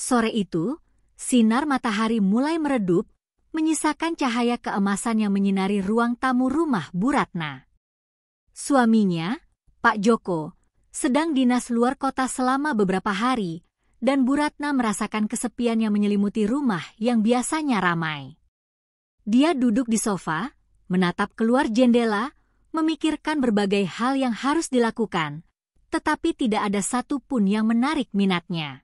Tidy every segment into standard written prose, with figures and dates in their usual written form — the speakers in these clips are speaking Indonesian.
Sore itu, sinar matahari mulai meredup, menyisakan cahaya keemasan yang menyinari ruang tamu rumah Bu Ratna. Suaminya, Pak Joko, sedang dinas luar kota selama beberapa hari, dan Bu Ratna merasakan kesepian yang menyelimuti rumah yang biasanya ramai. Dia duduk di sofa, menatap keluar jendela, memikirkan berbagai hal yang harus dilakukan, tetapi tidak ada satupun yang menarik minatnya.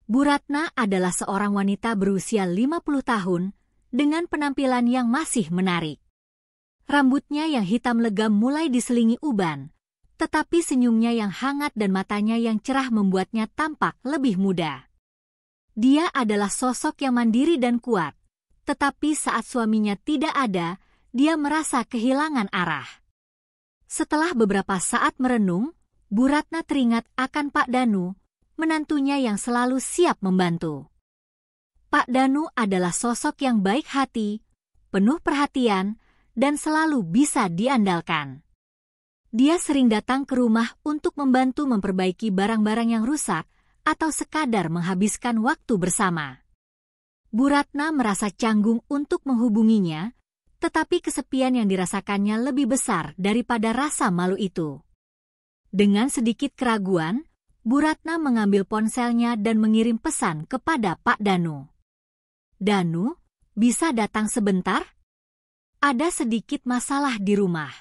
Bu Ratna adalah seorang wanita berusia 50 tahun dengan penampilan yang masih menarik. Rambutnya yang hitam legam mulai diselingi uban, tetapi senyumnya yang hangat dan matanya yang cerah membuatnya tampak lebih muda. Dia adalah sosok yang mandiri dan kuat, tetapi saat suaminya tidak ada, dia merasa kehilangan arah. Setelah beberapa saat merenung, Bu Ratna teringat akan Pak Danu, menantunya yang selalu siap membantu. Pak Danu adalah sosok yang baik hati, penuh perhatian, dan selalu bisa diandalkan. Dia sering datang ke rumah untuk membantu memperbaiki barang-barang yang rusak atau sekadar menghabiskan waktu bersama. Bu Ratna merasa canggung untuk menghubunginya, tetapi kesepian yang dirasakannya lebih besar daripada rasa malu itu. Dengan sedikit keraguan, Bu Ratna mengambil ponselnya dan mengirim pesan kepada Pak Danu. "Danu, bisa datang sebentar? Ada sedikit masalah di rumah."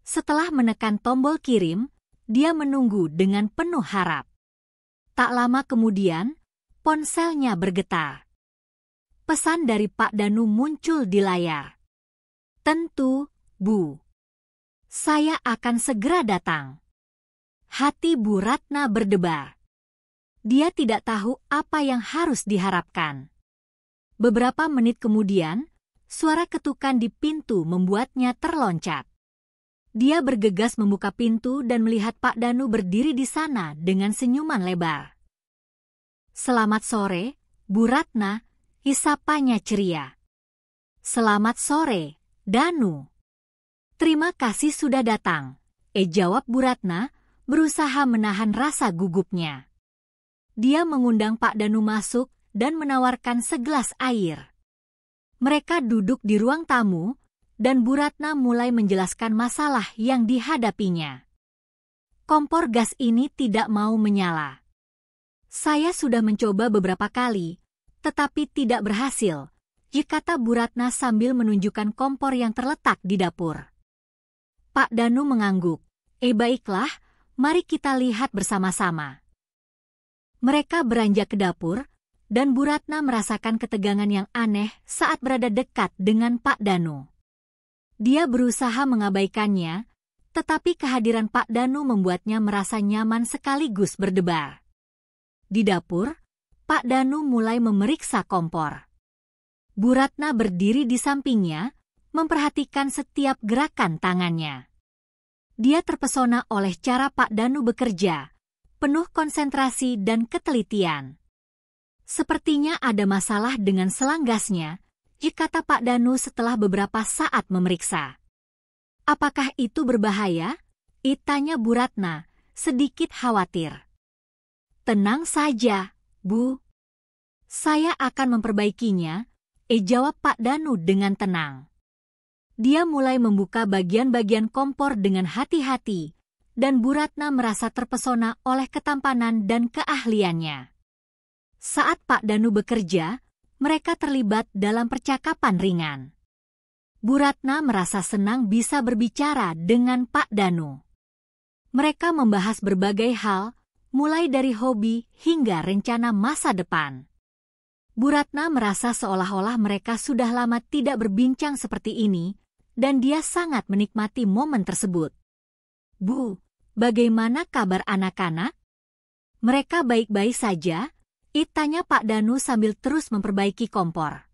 Setelah menekan tombol kirim, dia menunggu dengan penuh harap. Tak lama kemudian, ponselnya bergetar. Pesan dari Pak Danu muncul di layar. "Tentu, Bu. Saya akan segera datang." Hati Bu Ratna berdebar. Dia tidak tahu apa yang harus diharapkan. Beberapa menit kemudian, suara ketukan di pintu membuatnya terloncat. Dia bergegas membuka pintu dan melihat Pak Danu berdiri di sana dengan senyuman lebar. "Selamat sore, Bu Ratna," isapannya ceria. "Selamat sore, Danu." "Terima kasih sudah datang," jawab Bu Ratna, berusaha menahan rasa gugupnya. Dia mengundang Pak Danu masuk dan menawarkan segelas air. Mereka duduk di ruang tamu, dan Bu Ratna mulai menjelaskan masalah yang dihadapinya. "Kompor gas ini tidak mau menyala. Saya sudah mencoba beberapa kali, tetapi tidak berhasil," kata Bu Ratna sambil menunjukkan kompor yang terletak di dapur. Pak Danu mengangguk. Baiklah, mari kita lihat bersama-sama." Mereka beranjak ke dapur, dan Bu Ratna merasakan ketegangan yang aneh saat berada dekat dengan Pak Danu. Dia berusaha mengabaikannya, tetapi kehadiran Pak Danu membuatnya merasa nyaman sekaligus berdebar. Di dapur, Pak Danu mulai memeriksa kompor. Bu Ratna berdiri di sampingnya, memperhatikan setiap gerakan tangannya. Dia terpesona oleh cara Pak Danu bekerja, penuh konsentrasi dan ketelitian. "Sepertinya ada masalah dengan selang gasnya," kata Pak Danu setelah beberapa saat memeriksa. "Apakah itu berbahaya?" tanya Bu Ratna, sedikit khawatir. "Tenang saja, Bu. Saya akan memperbaikinya," jawab Pak Danu dengan tenang. Dia mulai membuka bagian-bagian kompor dengan hati-hati, dan Bu Ratna merasa terpesona oleh ketampanan dan keahliannya. Saat Pak Danu bekerja, mereka terlibat dalam percakapan ringan. Bu Ratna merasa senang bisa berbicara dengan Pak Danu. Mereka membahas berbagai hal, mulai dari hobi hingga rencana masa depan. Bu Ratna merasa seolah-olah mereka sudah lama tidak berbincang seperti ini, dan dia sangat menikmati momen tersebut. "Bu, bagaimana kabar anak-anak?" "Mereka baik-baik saja," tanya Pak Danu sambil terus memperbaiki kompor.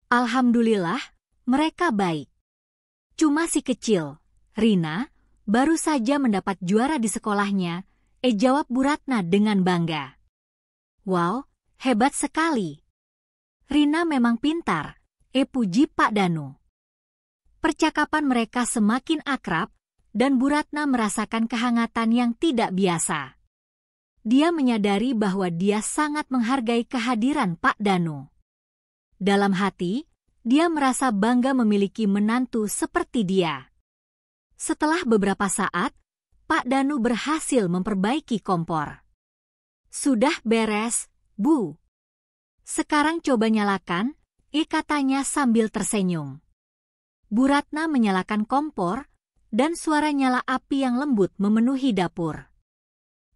"Alhamdulillah, mereka baik. Cuma si kecil, Rina, baru saja mendapat juara di sekolahnya," jawab Bu Ratna dengan bangga. "Wow, hebat sekali. Rina memang pintar," puji Pak Danu. Percakapan mereka semakin akrab, dan Bu Ratna merasakan kehangatan yang tidak biasa. Dia menyadari bahwa dia sangat menghargai kehadiran Pak Danu. Dalam hati, dia merasa bangga memiliki menantu seperti dia. Setelah beberapa saat, Pak Danu berhasil memperbaiki kompor. "Sudah beres, Bu. Sekarang coba nyalakan," katanya sambil tersenyum. Bu Ratna menyalakan kompor, dan suara nyala api yang lembut memenuhi dapur.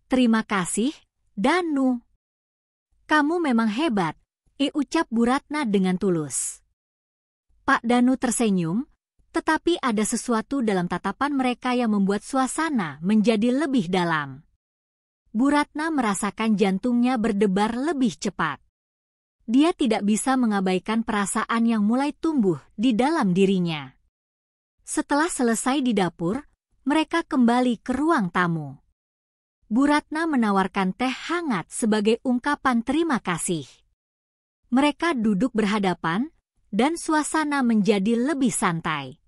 "Terima kasih, Danu. Kamu memang hebat," ucap Bu Ratna dengan tulus. Pak Danu tersenyum, tetapi ada sesuatu dalam tatapan mereka yang membuat suasana menjadi lebih dalam. Bu Ratna merasakan jantungnya berdebar lebih cepat. Dia tidak bisa mengabaikan perasaan yang mulai tumbuh di dalam dirinya. Setelah selesai di dapur, mereka kembali ke ruang tamu. Bu Ratna menawarkan teh hangat sebagai ungkapan terima kasih. Mereka duduk berhadapan, dan suasana menjadi lebih santai.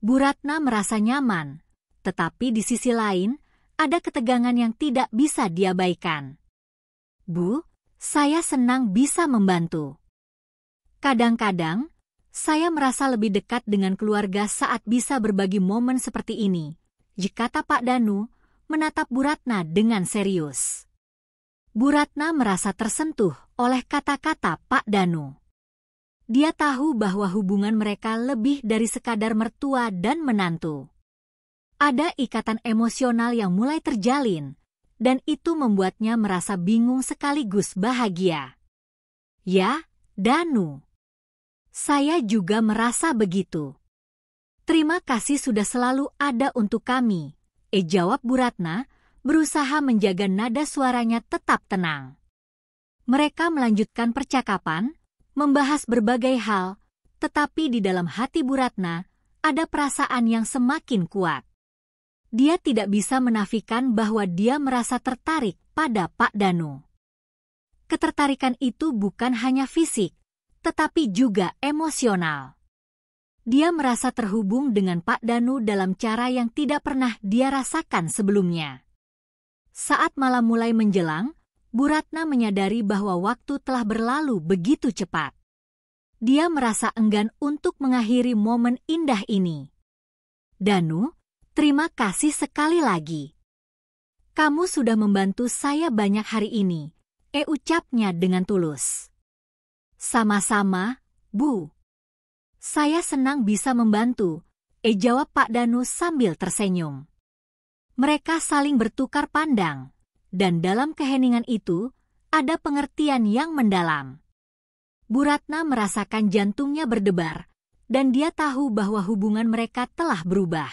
Bu Ratna merasa nyaman, tetapi di sisi lain, ada ketegangan yang tidak bisa diabaikan. "Bu, saya senang bisa membantu. Kadang-kadang, saya merasa lebih dekat dengan keluarga saat bisa berbagi momen seperti ini," kata Pak Danu, menatap Bu Ratna dengan serius. Bu Ratna merasa tersentuh oleh kata-kata Pak Danu. Dia tahu bahwa hubungan mereka lebih dari sekadar mertua dan menantu. Ada ikatan emosional yang mulai terjalin, dan itu membuatnya merasa bingung sekaligus bahagia. "Ya, Danu. Saya juga merasa begitu. Terima kasih sudah selalu ada untuk kami," jawab Bu Ratna, berusaha menjaga nada suaranya tetap tenang. Mereka melanjutkan percakapan, membahas berbagai hal, tetapi di dalam hati Bu Ratna ada perasaan yang semakin kuat. Dia tidak bisa menafikan bahwa dia merasa tertarik pada Pak Danu. Ketertarikan itu bukan hanya fisik, tetapi juga emosional. Dia merasa terhubung dengan Pak Danu dalam cara yang tidak pernah dia rasakan sebelumnya. Saat malam mulai menjelang, Bu Ratna menyadari bahwa waktu telah berlalu begitu cepat. Dia merasa enggan untuk mengakhiri momen indah ini. "Danu, terima kasih sekali lagi. Kamu sudah membantu saya banyak hari ini," ucapnya dengan tulus. "Sama-sama, Bu. Saya senang bisa membantu," jawab Pak Danu sambil tersenyum. Mereka saling bertukar pandang, dan dalam keheningan itu, ada pengertian yang mendalam. Bu Ratna merasakan jantungnya berdebar, dan dia tahu bahwa hubungan mereka telah berubah.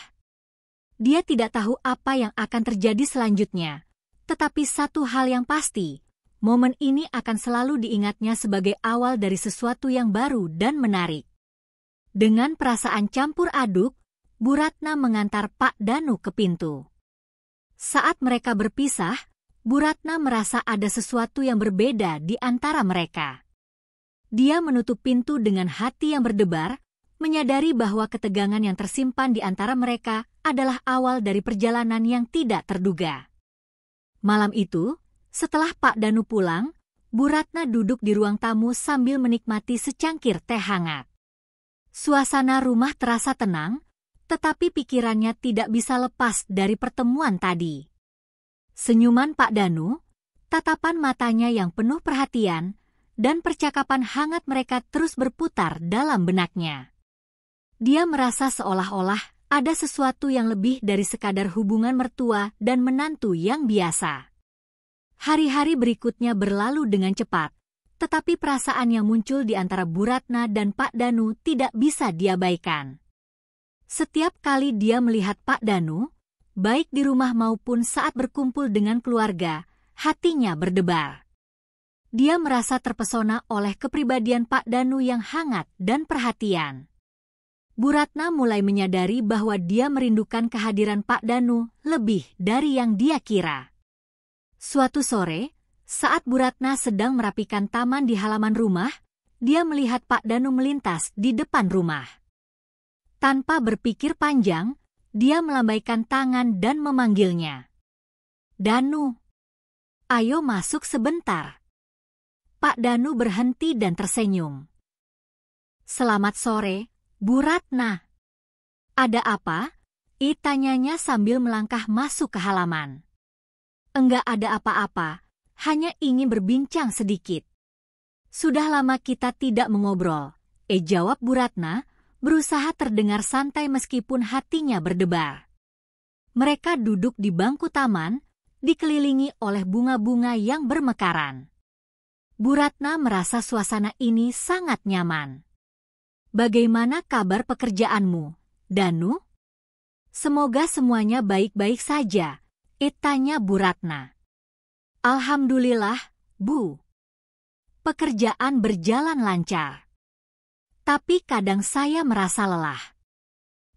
Dia tidak tahu apa yang akan terjadi selanjutnya, tetapi satu hal yang pasti, momen ini akan selalu diingatnya sebagai awal dari sesuatu yang baru dan menarik. Dengan perasaan campur aduk, Bu Ratna mengantar Pak Danu ke pintu. Saat mereka berpisah, Bu Ratna merasa ada sesuatu yang berbeda di antara mereka. Dia menutup pintu dengan hati yang berdebar, menyadari bahwa ketegangan yang tersimpan di antara mereka adalah awal dari perjalanan yang tidak terduga. Malam itu, setelah Pak Danu pulang, Bu Ratna duduk di ruang tamu sambil menikmati secangkir teh hangat. Suasana rumah terasa tenang, tetapi pikirannya tidak bisa lepas dari pertemuan tadi. Senyuman Pak Danu, tatapan matanya yang penuh perhatian, dan percakapan hangat mereka terus berputar dalam benaknya. Dia merasa seolah-olah ada sesuatu yang lebih dari sekadar hubungan mertua dan menantu yang biasa. Hari-hari berikutnya berlalu dengan cepat, tetapi perasaan yang muncul di antara Bu Ratna dan Pak Danu tidak bisa diabaikan. Setiap kali dia melihat Pak Danu, baik di rumah maupun saat berkumpul dengan keluarga, hatinya berdebar. Dia merasa terpesona oleh kepribadian Pak Danu yang hangat dan perhatian. Bu Ratna mulai menyadari bahwa dia merindukan kehadiran Pak Danu lebih dari yang dia kira. Suatu sore, saat Bu Ratna sedang merapikan taman di halaman rumah, dia melihat Pak Danu melintas di depan rumah. Tanpa berpikir panjang, dia melambaikan tangan dan memanggilnya. "Danu." Ayo masuk sebentar. Pak Danu berhenti dan tersenyum. Selamat sore, Bu Ratna. Ada apa? Tanyanya sambil melangkah masuk ke halaman. Enggak ada apa-apa, hanya ingin berbincang sedikit. Sudah lama kita tidak mengobrol, jawab Bu Ratna, berusaha terdengar santai meskipun hatinya berdebar. Mereka duduk di bangku taman, dikelilingi oleh bunga-bunga yang bermekaran. Bu Ratna merasa suasana ini sangat nyaman. Bagaimana kabar pekerjaanmu, Danu? Semoga semuanya baik-baik saja, tanya Bu Ratna. Alhamdulillah, Bu. Pekerjaan berjalan lancar. Tapi kadang saya merasa lelah.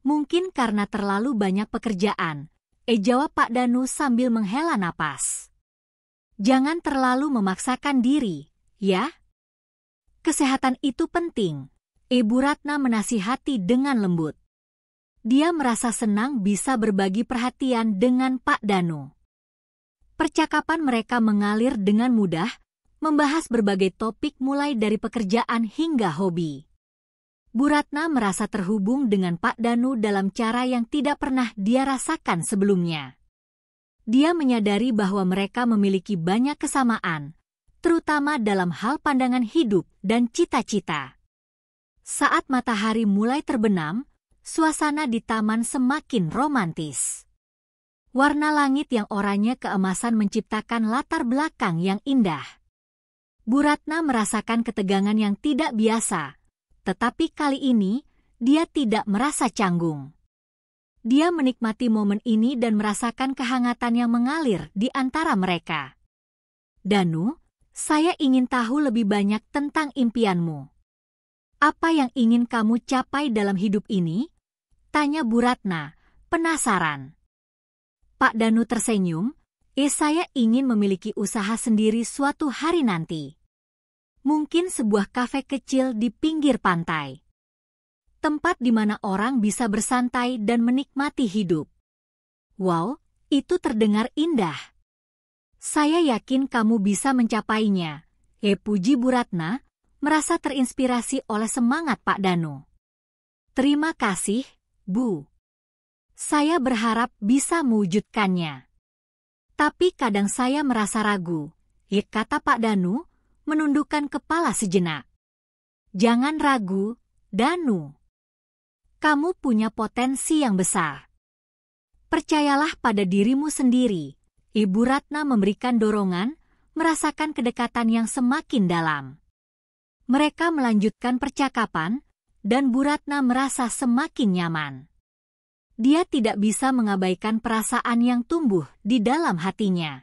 Mungkin karena terlalu banyak pekerjaan, jawab Pak Danu sambil menghela napas. Jangan terlalu memaksakan diri, ya. Kesehatan itu penting, Bu Ratna menasihati dengan lembut. Dia merasa senang bisa berbagi perhatian dengan Pak Danu. Percakapan mereka mengalir dengan mudah, membahas berbagai topik mulai dari pekerjaan hingga hobi. Bu Ratna merasa terhubung dengan Pak Danu dalam cara yang tidak pernah dia rasakan sebelumnya. Dia menyadari bahwa mereka memiliki banyak kesamaan, terutama dalam hal pandangan hidup dan cita-cita. Saat matahari mulai terbenam, suasana di taman semakin romantis. Warna langit yang oranye keemasan menciptakan latar belakang yang indah. Bu Ratna merasakan ketegangan yang tidak biasa, tetapi kali ini dia tidak merasa canggung. Dia menikmati momen ini dan merasakan kehangatan yang mengalir di antara mereka. Danu, saya ingin tahu lebih banyak tentang impianmu. Apa yang ingin kamu capai dalam hidup ini? Tanya Bu Ratna, penasaran. Pak Danu tersenyum, saya ingin memiliki usaha sendiri suatu hari nanti. Mungkin sebuah kafe kecil di pinggir pantai. Tempat di mana orang bisa bersantai dan menikmati hidup. Wow, itu terdengar indah. Saya yakin kamu bisa mencapainya. Puji Bu Ratna, merasa terinspirasi oleh semangat Pak Danu. Terima kasih, Bu. Saya berharap bisa mewujudkannya. Tapi kadang saya merasa ragu, kata Pak Danu, menundukkan kepala sejenak. Jangan ragu, Danu. Kamu punya potensi yang besar. Percayalah pada dirimu sendiri. Ibu Ratna memberikan dorongan, merasakan kedekatan yang semakin dalam. Mereka melanjutkan percakapan, dan Bu Ratna merasa semakin nyaman. Dia tidak bisa mengabaikan perasaan yang tumbuh di dalam hatinya.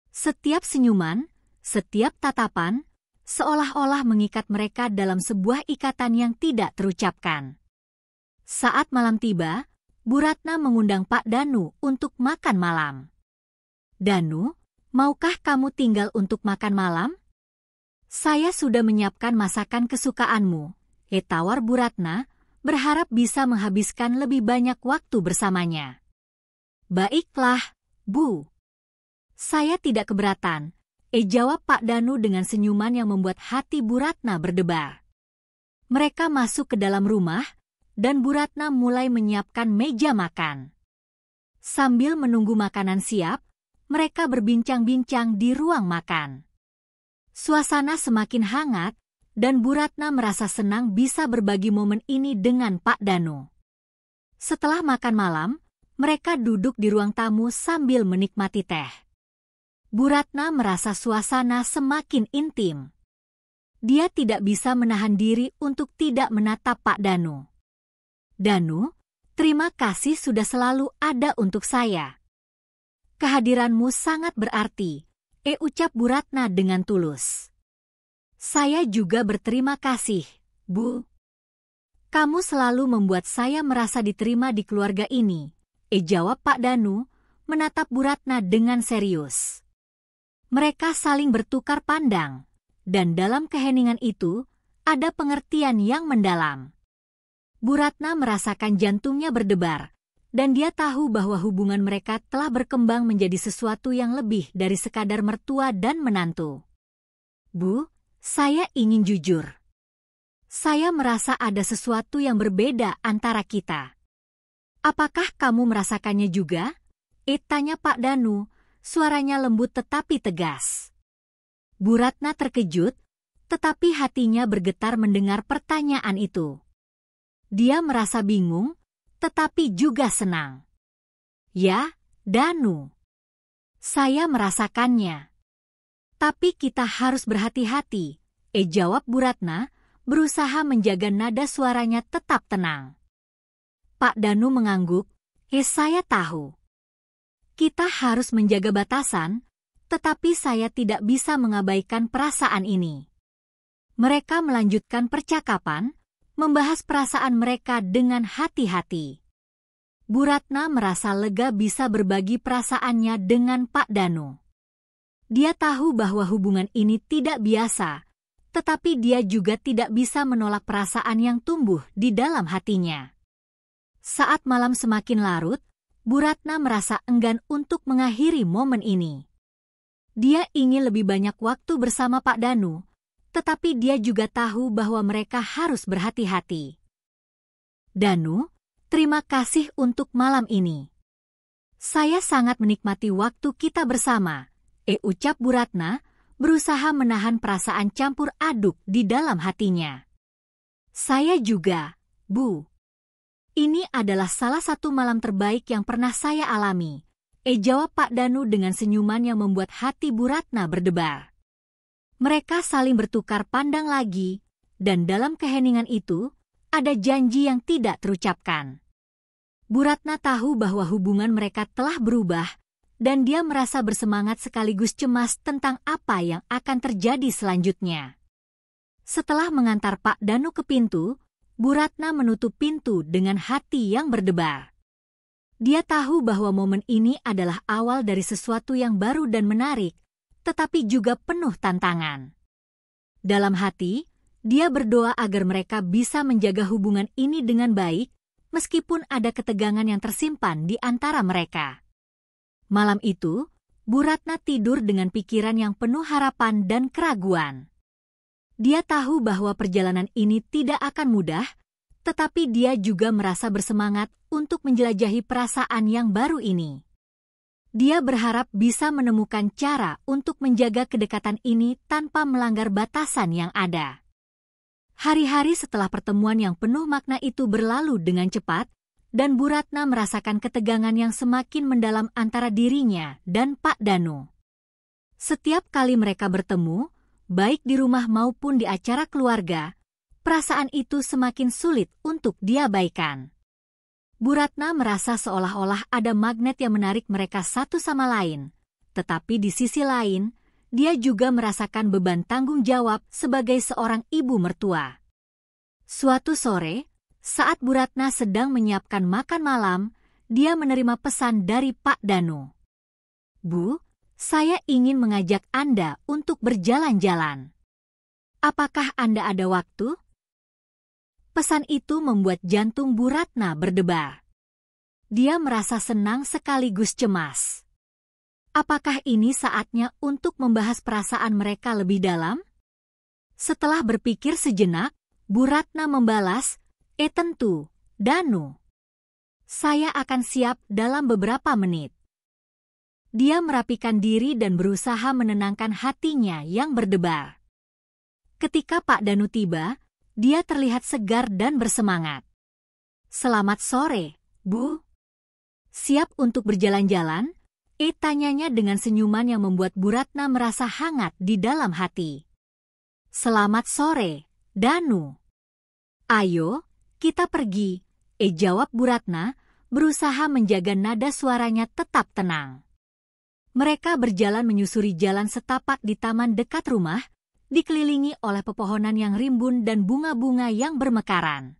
Setiap senyuman, setiap tatapan, seolah-olah mengikat mereka dalam sebuah ikatan yang tidak terucapkan. Saat malam tiba, Bu Ratna mengundang Pak Danu untuk makan malam. Danu, maukah kamu tinggal untuk makan malam? Saya sudah menyiapkan masakan kesukaanmu, tawar Bu Ratna, berharap bisa menghabiskan lebih banyak waktu bersamanya. Baiklah, Bu. Saya tidak keberatan, jawab Pak Danu dengan senyuman yang membuat hati Bu Ratna berdebar. Mereka masuk ke dalam rumah, dan Bu Ratna mulai menyiapkan meja makan. Sambil menunggu makanan siap, mereka berbincang-bincang di ruang makan. Suasana semakin hangat, dan Bu Ratna merasa senang bisa berbagi momen ini dengan Pak Danu. Setelah makan malam, mereka duduk di ruang tamu sambil menikmati teh. Bu Ratna merasa suasana semakin intim. Dia tidak bisa menahan diri untuk tidak menatap Pak Danu. Danu, terima kasih sudah selalu ada untuk saya. Kehadiranmu sangat berarti, ucap Bu Ratna dengan tulus. Saya juga berterima kasih, Bu. Kamu selalu membuat saya merasa diterima di keluarga ini, jawab Pak Danu, menatap Bu Ratna dengan serius. Mereka saling bertukar pandang, dan dalam keheningan itu, ada pengertian yang mendalam. Bu Ratna merasakan jantungnya berdebar, dan dia tahu bahwa hubungan mereka telah berkembang menjadi sesuatu yang lebih dari sekadar mertua dan menantu. Bu, saya ingin jujur. Saya merasa ada sesuatu yang berbeda antara kita. Apakah kamu merasakannya juga? Tanya Pak Danu, suaranya lembut tetapi tegas. Bu Ratna terkejut, tetapi hatinya bergetar mendengar pertanyaan itu. Dia merasa bingung, tetapi juga senang. Ya, Danu. Saya merasakannya. Tapi kita harus berhati-hati, jawab Bu Ratna, berusaha menjaga nada suaranya tetap tenang. Pak Danu mengangguk, saya tahu. Kita harus menjaga batasan, tetapi saya tidak bisa mengabaikan perasaan ini. Mereka melanjutkan percakapan, membahas perasaan mereka dengan hati-hati. Bu Ratna merasa lega bisa berbagi perasaannya dengan Pak Danu. Dia tahu bahwa hubungan ini tidak biasa, tetapi dia juga tidak bisa menolak perasaan yang tumbuh di dalam hatinya. Saat malam semakin larut, Bu Ratna merasa enggan untuk mengakhiri momen ini. Dia ingin lebih banyak waktu bersama Pak Danu, tetapi dia juga tahu bahwa mereka harus berhati-hati. Danu, terima kasih untuk malam ini. Saya sangat menikmati waktu kita bersama, ucap Bu Ratna, berusaha menahan perasaan campur aduk di dalam hatinya. Saya juga, Bu. Ini adalah salah satu malam terbaik yang pernah saya alami, jawab Pak Danu dengan senyuman yang membuat hati Bu Ratna berdebar. Mereka saling bertukar pandang lagi, dan dalam keheningan itu, ada janji yang tidak terucapkan. Bu Ratna tahu bahwa hubungan mereka telah berubah, dan dia merasa bersemangat sekaligus cemas tentang apa yang akan terjadi selanjutnya. Setelah mengantar Pak Danu ke pintu, Bu Ratna menutup pintu dengan hati yang berdebar. Dia tahu bahwa momen ini adalah awal dari sesuatu yang baru dan menarik, tetapi juga penuh tantangan. Dalam hati, dia berdoa agar mereka bisa menjaga hubungan ini dengan baik, meskipun ada ketegangan yang tersimpan di antara mereka. Malam itu, Bu Ratna tidur dengan pikiran yang penuh harapan dan keraguan. Dia tahu bahwa perjalanan ini tidak akan mudah, tetapi dia juga merasa bersemangat untuk menjelajahi perasaan yang baru ini. Dia berharap bisa menemukan cara untuk menjaga kedekatan ini tanpa melanggar batasan yang ada. Hari-hari setelah pertemuan yang penuh makna itu berlalu dengan cepat, dan Bu Ratna merasakan ketegangan yang semakin mendalam antara dirinya dan Pak Danu. Setiap kali mereka bertemu, baik di rumah maupun di acara keluarga, perasaan itu semakin sulit untuk diabaikan. Bu Ratna merasa seolah-olah ada magnet yang menarik mereka satu sama lain, tetapi di sisi lain, dia juga merasakan beban tanggung jawab sebagai seorang ibu mertua. Suatu sore, saat Bu Ratna sedang menyiapkan makan malam, dia menerima pesan dari Pak Danu. Bu, saya ingin mengajak Anda untuk berjalan-jalan. Apakah Anda ada waktu? Pesan itu membuat jantung Bu Ratna berdebar. Dia merasa senang sekaligus cemas. Apakah ini saatnya untuk membahas perasaan mereka lebih dalam? Setelah berpikir sejenak, Bu Ratna membalas, tentu, Danu. Saya akan siap dalam beberapa menit. Dia merapikan diri dan berusaha menenangkan hatinya yang berdebar. Ketika Pak Danu tiba, dia terlihat segar dan bersemangat. Selamat sore, Bu. Siap untuk berjalan-jalan? Tanyanya dengan senyuman yang membuat Bu Ratna merasa hangat di dalam hati. Selamat sore, Danu. Ayo, kita pergi, jawab Bu Ratna, berusaha menjaga nada suaranya tetap tenang. Mereka berjalan menyusuri jalan setapak di taman dekat rumah, dikelilingi oleh pepohonan yang rimbun dan bunga-bunga yang bermekaran.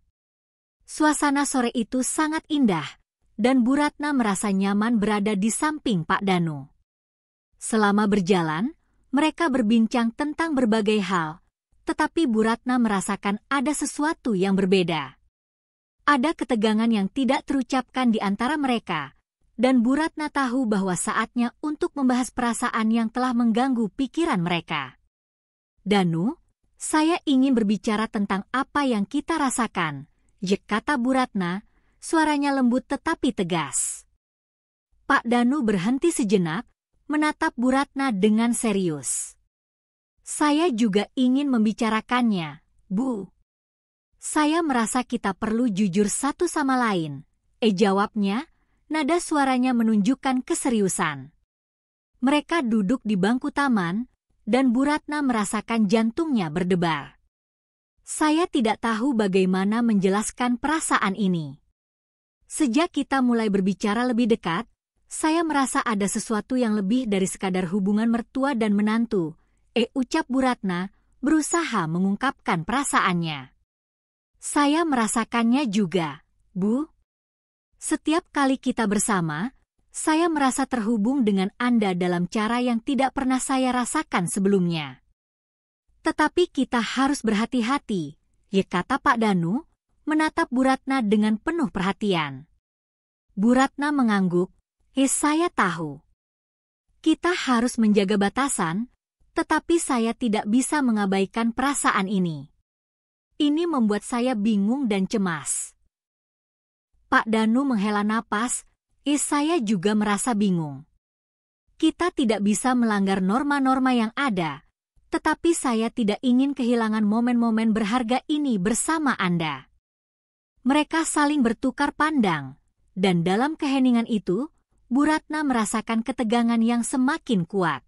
Suasana sore itu sangat indah, dan Bu Ratna merasa nyaman berada di samping Pak Danu. Selama berjalan, mereka berbincang tentang berbagai hal, tetapi Bu Ratna merasakan ada sesuatu yang berbeda. Ada ketegangan yang tidak terucapkan di antara mereka, dan Bu Ratna tahu bahwa saatnya untuk membahas perasaan yang telah mengganggu pikiran mereka. "Danu, saya ingin berbicara tentang apa yang kita rasakan," kata Bu Ratna, suaranya lembut tetapi tegas. Pak Danu berhenti sejenak, menatap Bu Ratna dengan serius. "Saya juga ingin membicarakannya, Bu. Saya merasa kita perlu jujur satu sama lain," jawabnya, nada suaranya menunjukkan keseriusan. Mereka duduk di bangku taman, dan Bu Ratna merasakan jantungnya berdebar. "Saya tidak tahu bagaimana menjelaskan perasaan ini. Sejak kita mulai berbicara lebih dekat, saya merasa ada sesuatu yang lebih dari sekadar hubungan mertua dan menantu," ucap Bu Ratna, berusaha mengungkapkan perasaannya. "Saya merasakannya juga, Bu. Setiap kali kita bersama, saya merasa terhubung dengan Anda dalam cara yang tidak pernah saya rasakan sebelumnya. Tetapi kita harus berhati-hati," kata Pak Danu, menatap Bu Ratna dengan penuh perhatian. Bu Ratna mengangguk, "Saya tahu. Kita harus menjaga batasan, tetapi saya tidak bisa mengabaikan perasaan ini. Ini membuat saya bingung dan cemas." Pak Danu menghela napas, "Saya juga merasa bingung. Kita tidak bisa melanggar norma-norma yang ada, tetapi saya tidak ingin kehilangan momen-momen berharga ini bersama Anda." Mereka saling bertukar pandang, dan dalam keheningan itu, Bu Ratna merasakan ketegangan yang semakin kuat.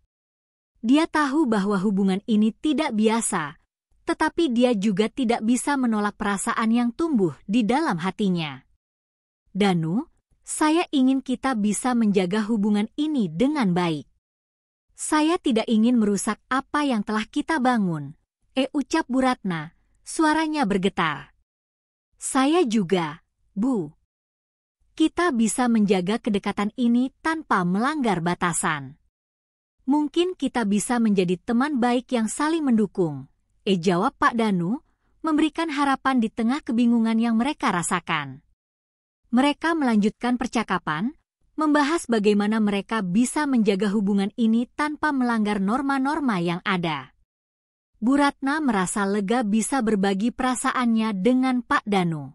Dia tahu bahwa hubungan ini tidak biasa, tetapi dia juga tidak bisa menolak perasaan yang tumbuh di dalam hatinya. "Danu, saya ingin kita bisa menjaga hubungan ini dengan baik. Saya tidak ingin merusak apa yang telah kita bangun," ucap Bu Ratna, suaranya bergetar. "Saya juga, Bu. Kita bisa menjaga kedekatan ini tanpa melanggar batasan. Mungkin kita bisa menjadi teman baik yang saling mendukung," jawab Pak Danu, memberikan harapan di tengah kebingungan yang mereka rasakan. Mereka melanjutkan percakapan, membahas bagaimana mereka bisa menjaga hubungan ini tanpa melanggar norma-norma yang ada. Bu Ratna merasa lega bisa berbagi perasaannya dengan Pak Danu.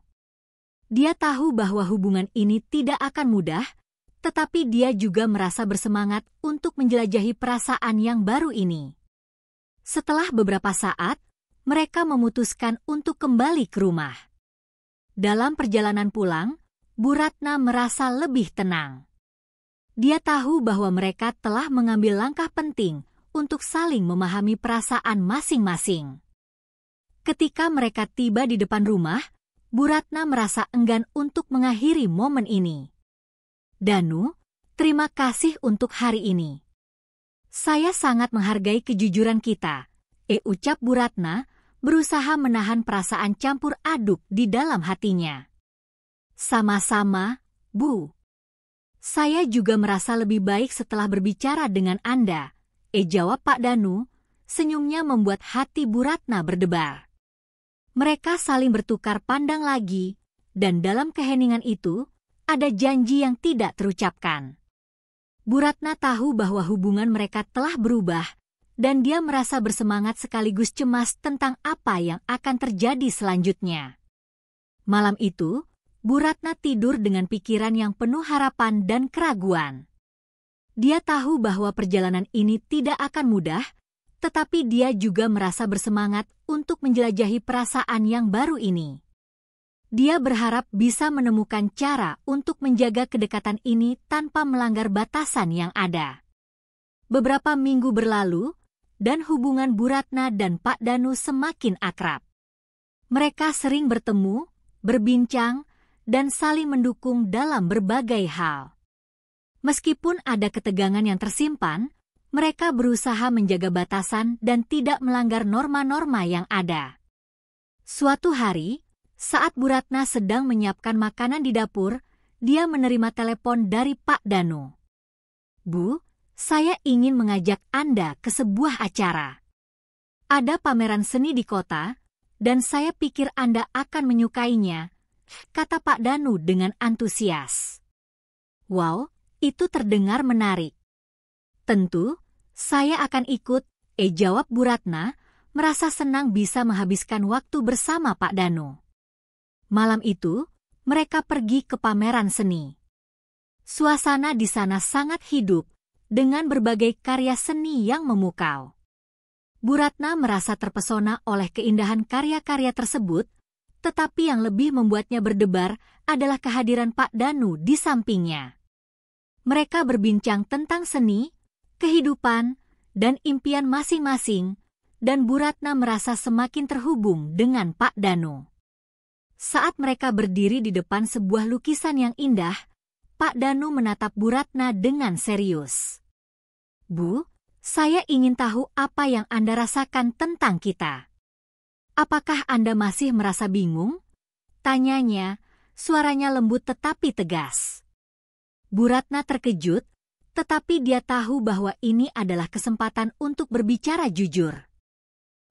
Dia tahu bahwa hubungan ini tidak akan mudah, tetapi dia juga merasa bersemangat untuk menjelajahi perasaan yang baru ini. Setelah beberapa saat, mereka memutuskan untuk kembali ke rumah. Dalam perjalanan pulang, Bu Ratna merasa lebih tenang. Dia tahu bahwa mereka telah mengambil langkah penting untuk saling memahami perasaan masing-masing. Ketika mereka tiba di depan rumah, Bu Ratna merasa enggan untuk mengakhiri momen ini. "Danu, terima kasih untuk hari ini. Saya sangat menghargai kejujuran kita," ucap Bu Ratna, berusaha menahan perasaan campur aduk di dalam hatinya. "Sama-sama, Bu. Saya juga merasa lebih baik setelah berbicara dengan Anda," jawab Pak Danu, senyumnya membuat hati Bu Ratna berdebar. Mereka saling bertukar pandang lagi, dan dalam keheningan itu, ada janji yang tidak terucapkan. Bu Ratna tahu bahwa hubungan mereka telah berubah, dan dia merasa bersemangat sekaligus cemas tentang apa yang akan terjadi selanjutnya. Malam itu, Bu Ratna tidur dengan pikiran yang penuh harapan dan keraguan. Dia tahu bahwa perjalanan ini tidak akan mudah, tetapi dia juga merasa bersemangat untuk menjelajahi perasaan yang baru ini. Dia berharap bisa menemukan cara untuk menjaga kedekatan ini tanpa melanggar batasan yang ada. Beberapa minggu berlalu, dan hubungan Bu Ratna dan Pak Danu semakin akrab. Mereka sering bertemu, berbincang, dan saling mendukung dalam berbagai hal. Meskipun ada ketegangan yang tersimpan, mereka berusaha menjaga batasan dan tidak melanggar norma-norma yang ada. Suatu hari, saat Bu Ratna sedang menyiapkan makanan di dapur, dia menerima telepon dari Pak Danu. "Bu, saya ingin mengajak Anda ke sebuah acara. Ada pameran seni di kota, dan saya pikir Anda akan menyukainya," kata Pak Danu dengan antusias. Wow, itu terdengar menarik. Tentu, saya akan ikut, jawab Bu Ratna, merasa senang bisa menghabiskan waktu bersama Pak Danu. Malam itu, mereka pergi ke pameran seni. Suasana di sana sangat hidup, dengan berbagai karya seni yang memukau. Bu Ratna merasa terpesona oleh keindahan karya-karya tersebut, tetapi yang lebih membuatnya berdebar adalah kehadiran Pak Danu di sampingnya. Mereka berbincang tentang seni, kehidupan, dan impian masing-masing, dan Bu Ratna merasa semakin terhubung dengan Pak Danu. Saat mereka berdiri di depan sebuah lukisan yang indah, Pak Danu menatap Bu Ratna dengan serius. Bu, saya ingin tahu apa yang Anda rasakan tentang kita. Apakah Anda masih merasa bingung? Tanyanya, suaranya lembut tetapi tegas. Bu Ratna terkejut, tetapi dia tahu bahwa ini adalah kesempatan untuk berbicara jujur.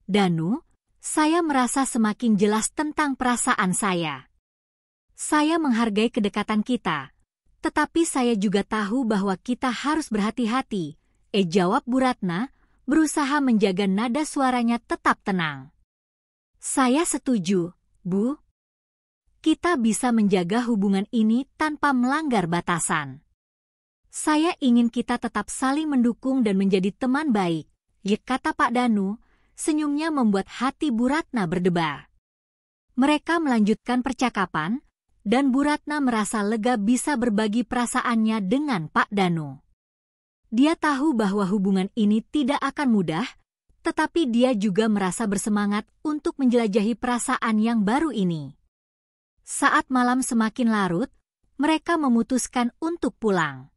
Danu, saya merasa semakin jelas tentang perasaan saya. Saya menghargai kedekatan kita, tetapi saya juga tahu bahwa kita harus berhati-hati, jawab Bu Ratna, berusaha menjaga nada suaranya tetap tenang. Saya setuju, Bu. Kita bisa menjaga hubungan ini tanpa melanggar batasan. Saya ingin kita tetap saling mendukung dan menjadi teman baik, kata Pak Danu, senyumnya membuat hati Bu Ratna berdebar. Mereka melanjutkan percakapan, dan Bu Ratna merasa lega bisa berbagi perasaannya dengan Pak Danu. Dia tahu bahwa hubungan ini tidak akan mudah, tetapi dia juga merasa bersemangat untuk menjelajahi perasaan yang baru ini. Saat malam semakin larut, mereka memutuskan untuk pulang.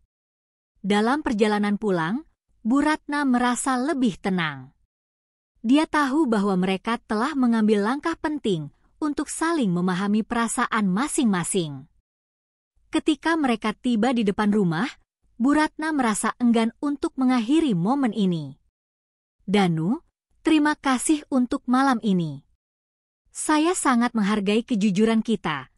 Dalam perjalanan pulang, Bu Ratna merasa lebih tenang. Dia tahu bahwa mereka telah mengambil langkah penting untuk saling memahami perasaan masing-masing. Ketika mereka tiba di depan rumah, Bu Ratna merasa enggan untuk mengakhiri momen ini. Danu, terima kasih untuk malam ini. Saya sangat menghargai kejujuran kita,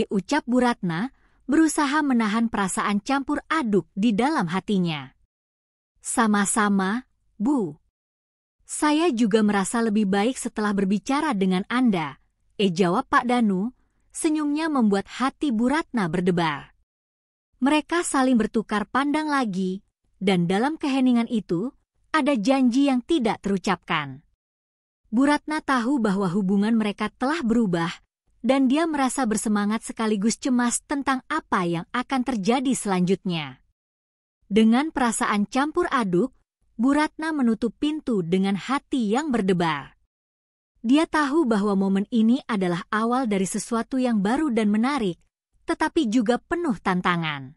ucap Bu Ratna, berusaha menahan perasaan campur aduk di dalam hatinya. Sama-sama, Bu. Saya juga merasa lebih baik setelah berbicara dengan Anda, jawab Pak Danu, senyumnya membuat hati Bu Ratna berdebar. Mereka saling bertukar pandang lagi, dan dalam keheningan itu, ada janji yang tidak terucapkan. Bu Ratna tahu bahwa hubungan mereka telah berubah, dan dia merasa bersemangat sekaligus cemas tentang apa yang akan terjadi selanjutnya. Dengan perasaan campur aduk, Bu Ratna menutup pintu dengan hati yang berdebar. Dia tahu bahwa momen ini adalah awal dari sesuatu yang baru dan menarik, tetapi juga penuh tantangan.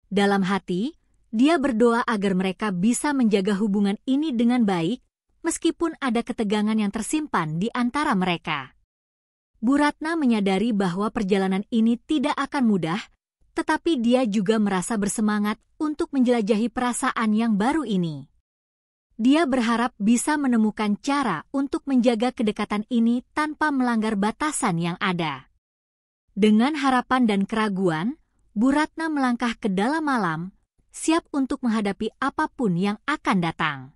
Dalam hati, dia berdoa agar mereka bisa menjaga hubungan ini dengan baik, meskipun ada ketegangan yang tersimpan di antara mereka. Bu Ratna menyadari bahwa perjalanan ini tidak akan mudah, tetapi dia juga merasa bersemangat untuk menjelajahi perasaan yang baru ini. Dia berharap bisa menemukan cara untuk menjaga kedekatan ini tanpa melanggar batasan yang ada. Dengan harapan dan keraguan, Bu Ratna melangkah ke dalam malam, siap untuk menghadapi apapun yang akan datang.